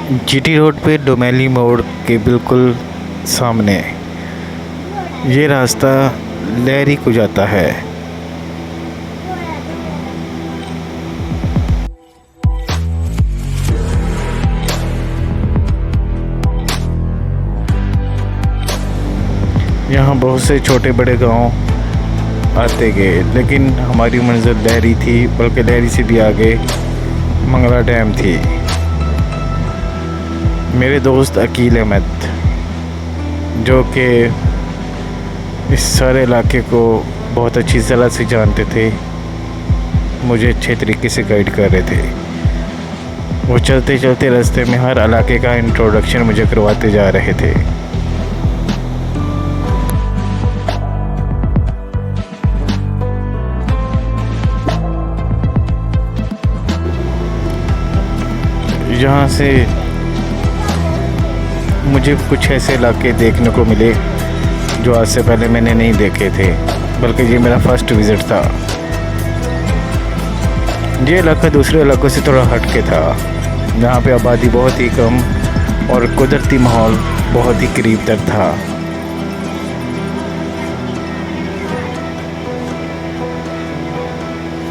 GT road पे डोमेली मोड़ के बिल्कुल सामने ये रास्ता लहरी को जाता है। यहाँ बहुत से छोटे बड़े गांव आते गए, लेकिन हमारी मंजिल लहरी थी, बल्कि लहरी से भी आगे मंगला डैम थी। मेरे दोस्त अकील अहमद, जो कि इस सारे इलाके को बहुत अच्छी तरह से जानते थे, मुझे अच्छे तरीके से गाइड कर रहे थे। वो चलते चलते रास्ते में हर इलाके का इंट्रोडक्शन मुझे करवाते जा रहे थे। यहाँ से मुझे कुछ ऐसे इलाके देखने को मिले जो आज से पहले मैंने नहीं देखे थे, बल्कि ये मेरा फर्स्ट विज़िट था। ये इलाका दूसरे इलाकों से थोड़ा हट के था, जहाँ पे आबादी बहुत ही कम और कुदरती माहौल बहुत ही करीब तक था।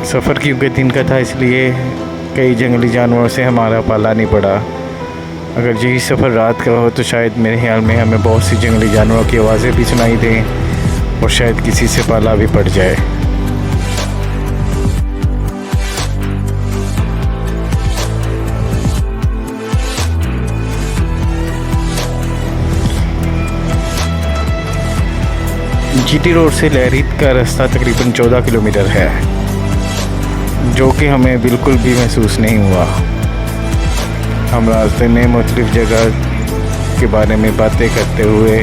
सफ़र क्योंकि दिन का था, इसलिए कई जंगली जानवरों से हमारा पाला नहीं पड़ा। अगर यही सफ़र रात का हो तो शायद मेरे ख्याल में हमें बहुत सी जंगली जानवरों की आवाज़ें भी सुनाई दें और शायद किसी से पाला भी पड़ जाए। जीटी रोड से लहरी का रास्ता तकरीबन 14 किलोमीटर है, जो कि हमें बिल्कुल भी महसूस नहीं हुआ। हम रास्ते में मुख्तलिफ़ जगह के बारे में बातें करते हुए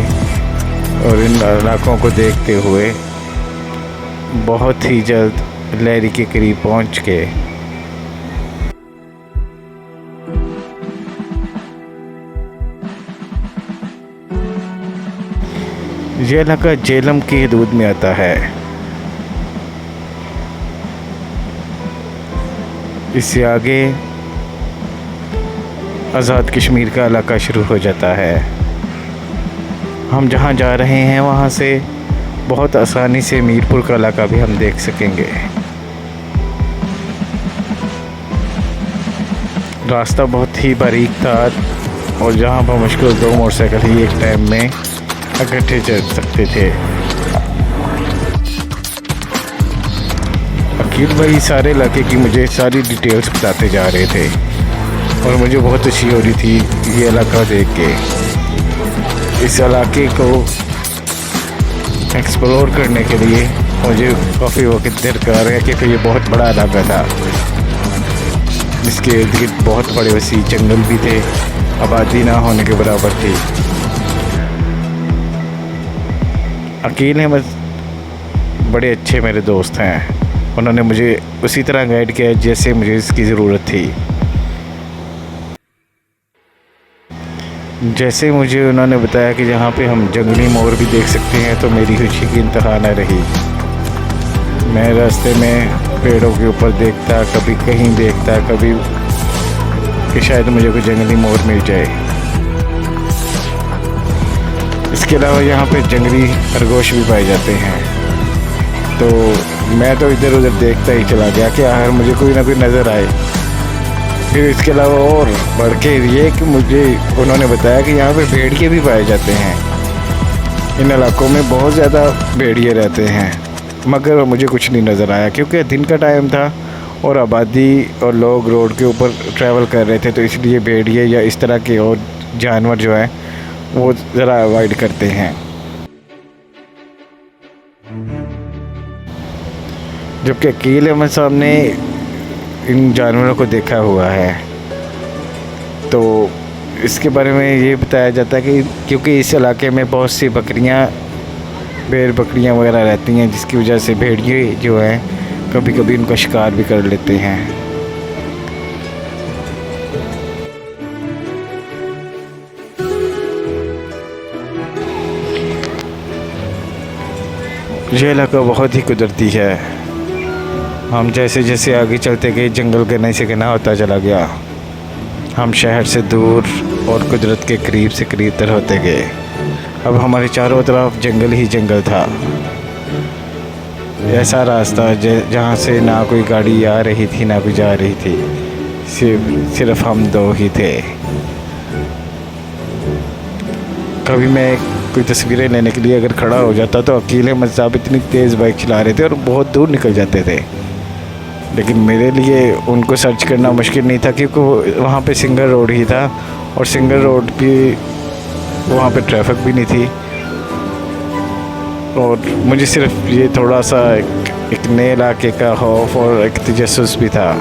और इन इलाकों को देखते हुए बहुत ही जल्द लहरी के करीब पहुंच गए। यह इलाका जेलम की हदूद में आता है। इससे आगे आज़ाद कश्मीर का इलाका शुरू हो जाता है। हम जहाँ जा रहे हैं वहाँ से बहुत आसानी से मीरपुर का इलाका भी हम देख सकेंगे। रास्ता बहुत ही बारीक था और जहाँ पर मुश्किल 2 मोटरसाइकिल ही एक टाइम में इकट्ठे चल सकते थे। अकील भाई सारे इलाके की मुझे सारी डिटेल्स बताते जा रहे थे और मुझे बहुत खुशी हो रही थी ये इलाका देख के। इस इलाके को एक्सप्लोर करने के लिए मुझे काफ़ी वक्त दरकार है, क्योंकि ये बहुत बड़ा इलाका था जिसके इर्द गिर्द बहुत बड़े वसी जंगल भी थे, आबादी ना होने के बराबर थी। अकील अहमद बड़े अच्छे मेरे दोस्त हैं, उन्होंने मुझे उसी तरह गाइड किया जैसे मुझे इसकी ज़रूरत थी। जैसे मुझे उन्होंने बताया कि जहाँ पे हम जंगली मोर भी देख सकते हैं, तो मेरी खुशी की इंतहा न रही। मैं रास्ते में पेड़ों के ऊपर देखता, कभी कहीं देखता, कभी कि शायद मुझे कोई जंगली मोर मिल जाए। इसके अलावा यहाँ पे जंगली खरगोश भी पाए जाते हैं। तो मैं तो इधर उधर देखता ही चला गया कि यार मुझे कोई ना कोई नज़र आए। फिर इसके अलावा और बढ़ के ये कि मुझे उन्होंने बताया कि यहाँ पे भेड़िए भी पाए जाते हैं। इन इलाकों में बहुत ज़्यादा भेड़िए रहते हैं, मगर मुझे कुछ नहीं नज़र आया क्योंकि दिन का टाइम था और आबादी और लोग रोड के ऊपर ट्रैवल कर रहे थे, तो इसलिए भेड़िए या इस तरह के और जानवर जो हैं वो ज़रा अवॉइड करते हैं। जबकि अकील अहमद साहब ने इन जानवरों को देखा हुआ है, तो इसके बारे में ये बताया जाता है कि क्योंकि इस इलाके में बहुत सी बकरियां, भेड़ बकरियां वगैरह रहती हैं, जिसकी वजह से भेड़िए जो हैं कभी कभी उनका शिकार भी कर लेते हैं। यह इलाका बहुत ही कुदरती है। हम जैसे जैसे आगे चलते गए जंगल घने से घना होता चला गया। हम शहर से दूर और कुदरत के करीब से करीब तर होते गए। अब हमारे चारों तरफ जंगल ही जंगल था। ऐसा रास्ता जहाँ से ना कोई गाड़ी आ रही थी ना कोई जा रही थी, सिर्फ हम दो ही थे। कभी मैं कोई तस्वीरें लेने के लिए अगर खड़ा हो जाता तो अकेले मज़ाब इतनी तेज़ बाइक चला रहे थे और बहुत दूर निकल जाते थे, लेकिन मेरे लिए उनको सर्च करना मुश्किल नहीं था क्योंकि वहाँ पे सिंगल रोड ही था और सिंगल रोड की वहाँ पे ट्रैफिक भी नहीं थी। और मुझे सिर्फ ये थोड़ा सा एक नए इलाके का खौफ और एक तजस्सुस भी था,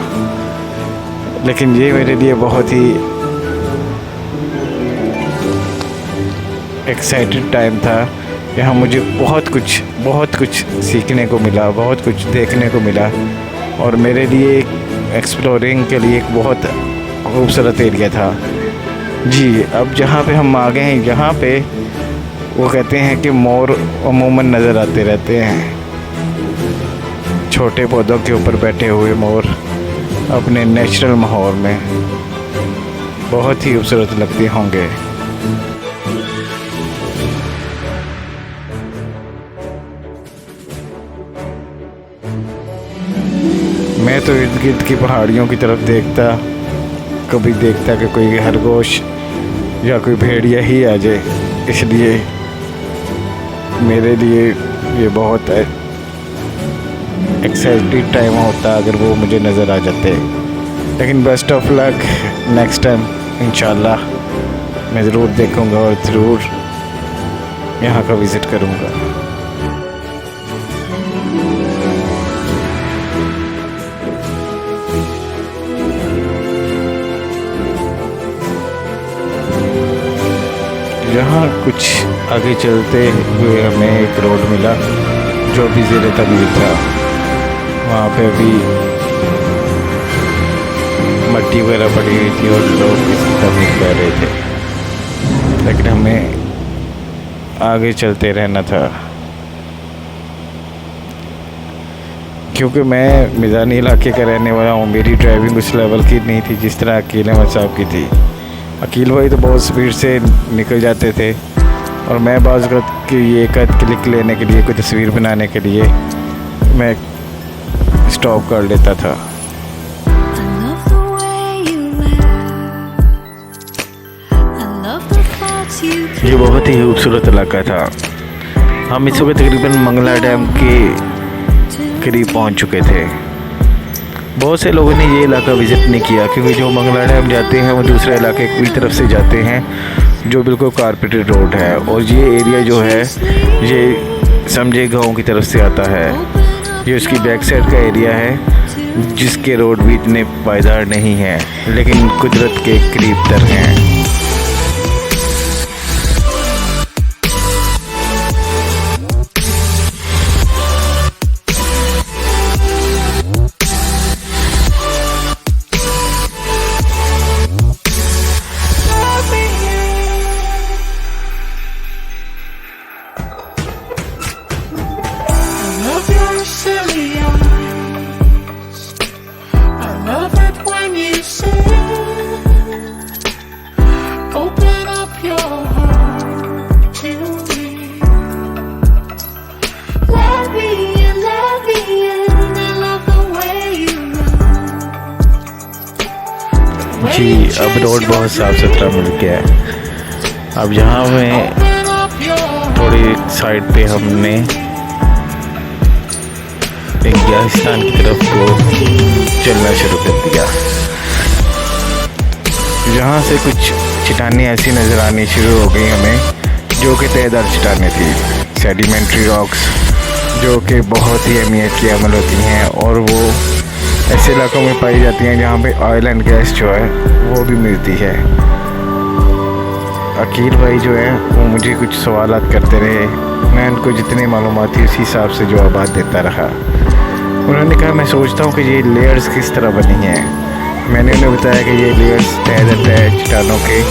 लेकिन ये मेरे लिए बहुत ही एक्साइटेड टाइम था। यहाँ मुझे बहुत कुछ सीखने को मिला, बहुत कुछ देखने को मिला और मेरे लिए एक्सप्लोरिंग के लिए एक बहुत खूबसूरत एरिया था। जी, अब जहाँ पे हम आ गए हैं, यहाँ पे वो कहते हैं कि मोर अमूमन नज़र आते रहते हैं। छोटे पौधों के ऊपर बैठे हुए मोर अपने नेचुरल माहौल में बहुत ही खूबसूरत लगते होंगे। मैं तो इर्द गिर्द की पहाड़ियों की तरफ देखता, कभी देखता कि कोई खरगोश या कोई भेड़िया ही आ जाए, इसलिए मेरे लिए ये बहुत एक्साइटेड टाइम होता अगर वो मुझे नज़र आ जाते। लेकिन best of luck, next time इंशाल्लाह मैं ज़रूर देखूँगा और ज़रूर यहाँ का विज़िट करूँगा। यहाँ कुछ आगे चलते हुए हमें एक रोड मिला जो भी ज़ेरे तमीर था। वहाँ पे भी मट्टी वगैरह पड़ी हुई थी और लोग इसकी तमीर कर रहे थे, लेकिन हमें आगे चलते रहना था क्योंकि मैं मैदानी इलाके का रहने वाला हूँ। मेरी ड्राइविंग उस लेवल की नहीं थी जिस तरह अकील अहमद साहब की थी। अकील भाई तो बहुत स्पीड से निकल जाते थे और मैं बाज़ वक़्त ये एक क्लिक लेने के लिए, कोई तस्वीर बनाने के लिए मैं स्टॉप कर लेता था। ये बहुत ही खूबसूरत इलाका था। हम इस वक्त तकरीबन मंगला डैम के करीब पहुंच चुके थे। बहुत से लोगों ने ये इलाका विज़िट नहीं किया क्योंकि जो मंगला डैम जाते हैं वो दूसरे इलाके की तरफ से जाते हैं जो बिल्कुल कारपेटेड रोड है, और ये एरिया जो है ये समझे गाँव की तरफ से आता है। ये उसकी बैक साइड का एरिया है जिसके रोड भी इतने पायदार नहीं हैं लेकिन कुदरत के करीब तर हैं। जी, अब रोड बहुत साफ़ सुथरा मिल गया है। अब यहाँ में थोड़ी साइड पे हमने एक गियाहिस्तान की तरफ को चलना शुरू कर दिया। यहाँ से कुछ चट्टानें ऐसी नज़र आनी शुरू हो गई हमें जो कि तयदार चट्टानें थी, सेडिमेंट्री रॉक्स, जो कि बहुत ही अहमियत की अमल होती हैं और वो ऐसे इलाकों में पाई जाती हैं जहाँ पे ऑयल एंड गैस जो है वो भी मिलती है। अकील भाई जो है वो मुझे कुछ सवालात करते रहे, मैं उनको जितनी मालूमात थी उसी हिसाब से जवाबात देता रहा। उन्होंने कहा मैं सोचता हूँ कि ये लेयर्स किस तरह बनी हैं। मैंने उन्हें बताया कि ये लेयर्स तय चट्टानों के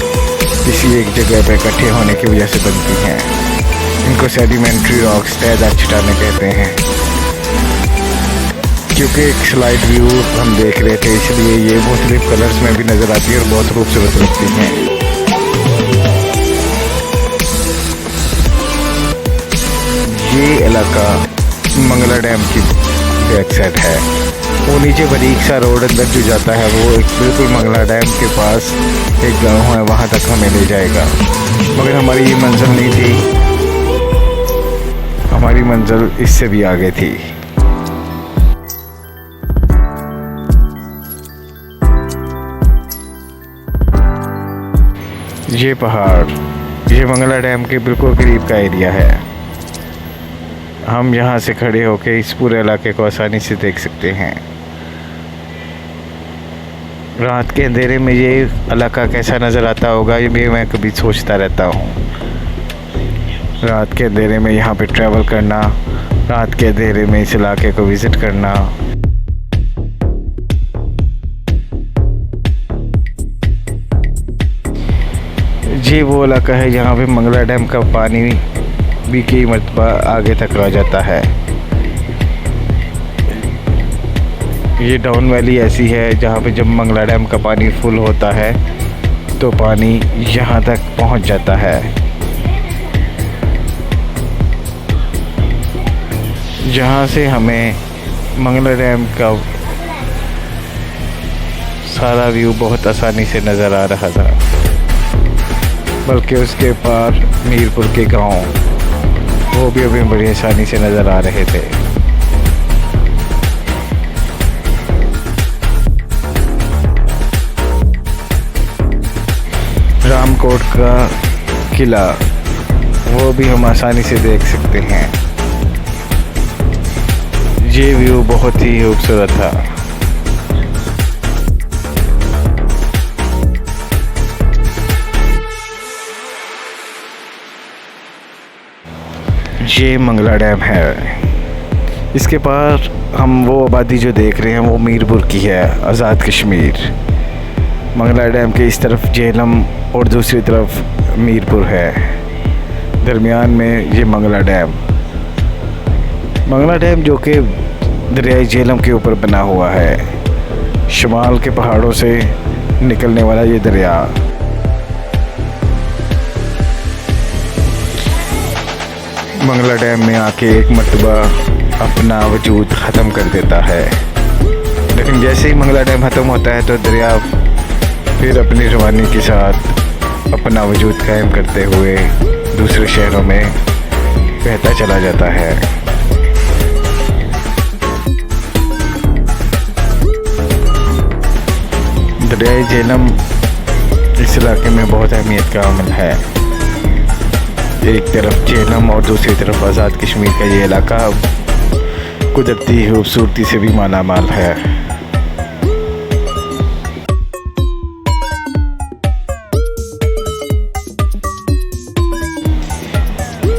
किसी एक जगह पर इकट्ठे होने की वजह से बनती हैं। इनको सेडिमेंट्री रॉक्स, तयदार चट्टानें कहते हैं। क्योंकि एक स्लाइड व्यू हम देख रहे थे, इसलिए ये मुख्तलिफ कलर्स में भी नज़र आती है और बहुत खूबसूरत लगती हैं। ये इलाका मंगला डैम की बैक साइड है। वो नीचे बारीक सा रोड अंदर जो जाता है वो एक बिल्कुल मंगला डैम के पास एक गांव है, वहाँ तक हमें ले जाएगा। मगर हमारी ये मंजिल नहीं थी, हमारी मंजिल इससे भी आगे थी। ये पहाड़, ये मंगला डैम के बिल्कुल करीब का एरिया है। हम यहाँ से खड़े होकर इस पूरे इलाके को आसानी से देख सकते हैं। रात के अंधेरे में ये इलाका कैसा नज़र आता होगा, ये मैं कभी सोचता रहता हूँ। रात के अंधेरे में यहाँ पे ट्रैवल करना, रात के अंधेरे में इस इलाके को विज़िट करना। ये वो इलाका है जहाँ पे मंगला डैम का पानी भी कई मरतबा आगे तक आ जाता है। ये डाउन वैली ऐसी है जहाँ पे जब मंगला डैम का पानी फुल होता है तो पानी यहाँ तक पहुँच जाता है। जहाँ से हमें मंगला डैम का सारा व्यू बहुत आसानी से नज़र आ रहा था, बल्कि उसके पार मीरपुर के गांव वो भी अभी बड़ी आसानी से नज़र आ रहे थे। रामकोट का किला वो भी हम आसानी से देख सकते हैं। ये व्यू बहुत ही खूबसूरत था। ये मंगला डैम है। इसके पार हम वो आबादी जो देख रहे हैं वो मीरपुर की है, आज़ाद कश्मीर। मंगला डैम के इस तरफ झेलम और दूसरी तरफ मीरपुर है, दरमियान में ये मंगला डैम। मंगला डैम जो कि दरियाई झेलम के ऊपर बना हुआ है, शुमाल के पहाड़ों से निकलने वाला ये दरिया। मंगला डैम में आके एक मरतबा अपना वजूद ख़त्म कर देता है, लेकिन जैसे ही मंगला डैम ख़त्म होता है तो दरिया फिर अपनी रवानी के साथ अपना वजूद कायम करते हुए दूसरे शहरों में बहता चला जाता है। दरियाई झेलम इस इलाके में बहुत अहमियत का अमल है। एक तरफ झेलम और दूसरी तरफ आज़ाद कश्मीर का ये इलाका कुदरती खूबसूरती से भी माला माल है।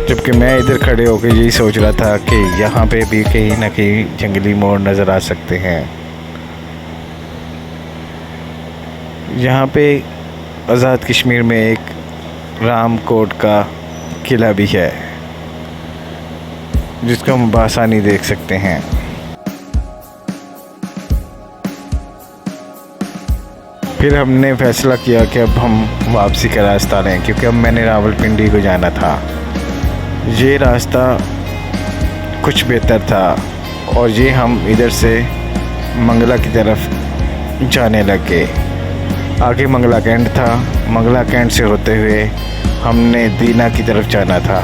जबकि मैं इधर खड़े होकर यही सोच रहा था कि यहाँ पे भी कहीं ना कहीं जंगली मोड़ नज़र आ सकते हैं। यहाँ पे आज़ाद कश्मीर में एक रामकोट का किला भी है जिसको हम बआसानी देख सकते हैं। फिर हमने फैसला किया कि अब हम वापसी का रास्ता लें, क्योंकि अब मैंने रावलपिंडी को जाना था। ये रास्ता कुछ बेहतर था और ये हम इधर से मंगला की तरफ जाने लगे। आगे मंगला कैंट था, मंगला कैंट से होते हुए हमने दीना की तरफ जाना था।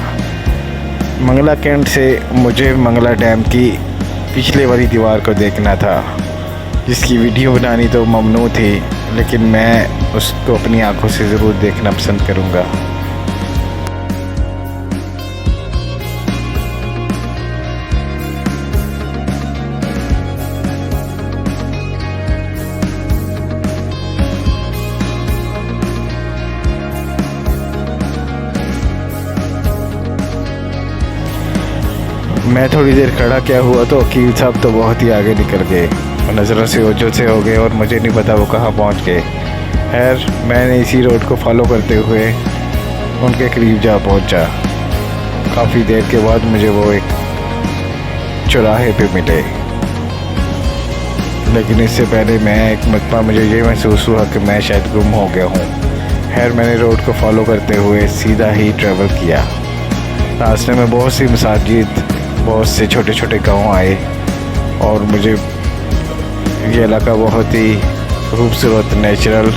मंगला कैंट से मुझे मंगला डैम की पिछले वाली दीवार को देखना था, जिसकी वीडियो बनानी तो ममनू थी, लेकिन मैं उसको अपनी आंखों से ज़रूर देखना पसंद करूँगा। मैं थोड़ी देर खड़ा क्या हुआ तो वकील साहब तो बहुत ही आगे निकल गए, नज़रों से ओझल से हो गए और मुझे नहीं पता वो कहाँ पहुँच गए। खैर मैंने इसी रोड को फॉलो करते हुए उनके करीब जा पहुँचा। काफ़ी देर के बाद मुझे वो एक चौराहे पे मिले। लेकिन इससे पहले मैं एक मरतबा मुझे ये महसूस हुआ कि मैं शायद गुम हो गया हूँ। खैर मैंने रोड को फॉलो करते हुए सीधा ही ट्रैवल किया। रास्ते में बहुत सी मसाजिद, बहुत से छोटे छोटे गांव आए और मुझे ये इलाका बहुत ही खूबसूरत, नेचुरल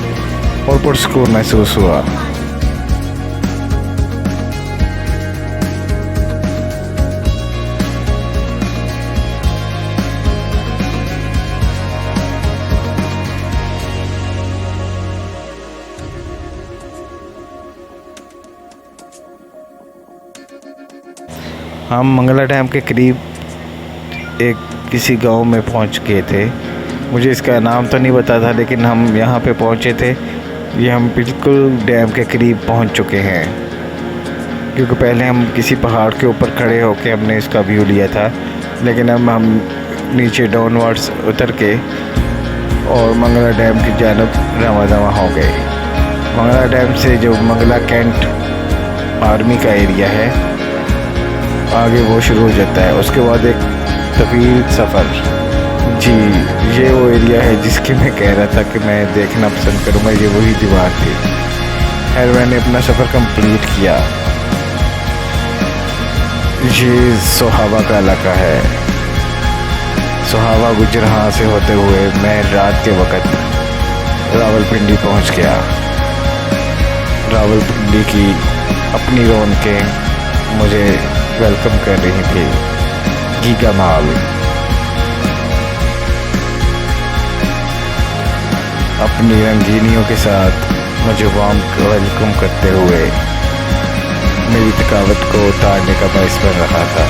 और पुरस्कून महसूस हुआ। हम मंगला डैम के करीब एक किसी गांव में पहुंच गए थे। मुझे इसका नाम तो नहीं पता था, लेकिन हम यहाँ पे पहुँचे थे। ये हम बिल्कुल डैम के करीब पहुँच चुके हैं, क्योंकि पहले हम किसी पहाड़ के ऊपर खड़े होकर हमने इसका व्यू लिया था, लेकिन अब हम नीचे डाउनवर्ड्स उतर के और मंगला डैम की जानब रवाना हो गए। मंगला डैम से जो मंगला कैंट आर्मी का एरिया है आगे वो शुरू हो जाता है। उसके बाद एक तवील सफ़र। जी, ये वो एरिया है जिसकी मैं कह रहा था कि मैं देखना पसंद करूँगा। ये वही दीवार थी। खैर मैंने अपना सफ़र कंप्लीट किया। ये सोहावा का इलाका है। सोहावा गुजरात से होते हुए मैं रात के वक़्त रावलपिंडी पहुँच गया। रावलपिंडी की अपनी रौनकें मुझे वेलकम कर रही थी। गीगा मॉल, अपनी रंगीनियों के साथ मुझे वार्म वेलकम करते हुए मेरी थकावट को उतारने का बायस बन रहा था।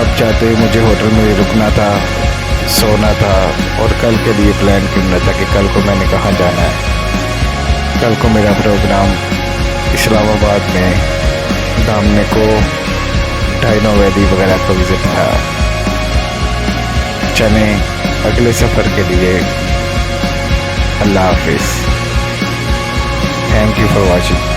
अब चाहते ही मुझे होटल में रुकना था, सोना था और कल के लिए प्लान करना था कि कल को मैंने कहाँ जाना है। कल को मेरा प्रोग्राम इस्लामाबाद में सामने को डायनो वैली वगैरह को विज़िट था। चले अगले सफ़र के लिए। अल्लाह हाफिज़। Thank you for watching.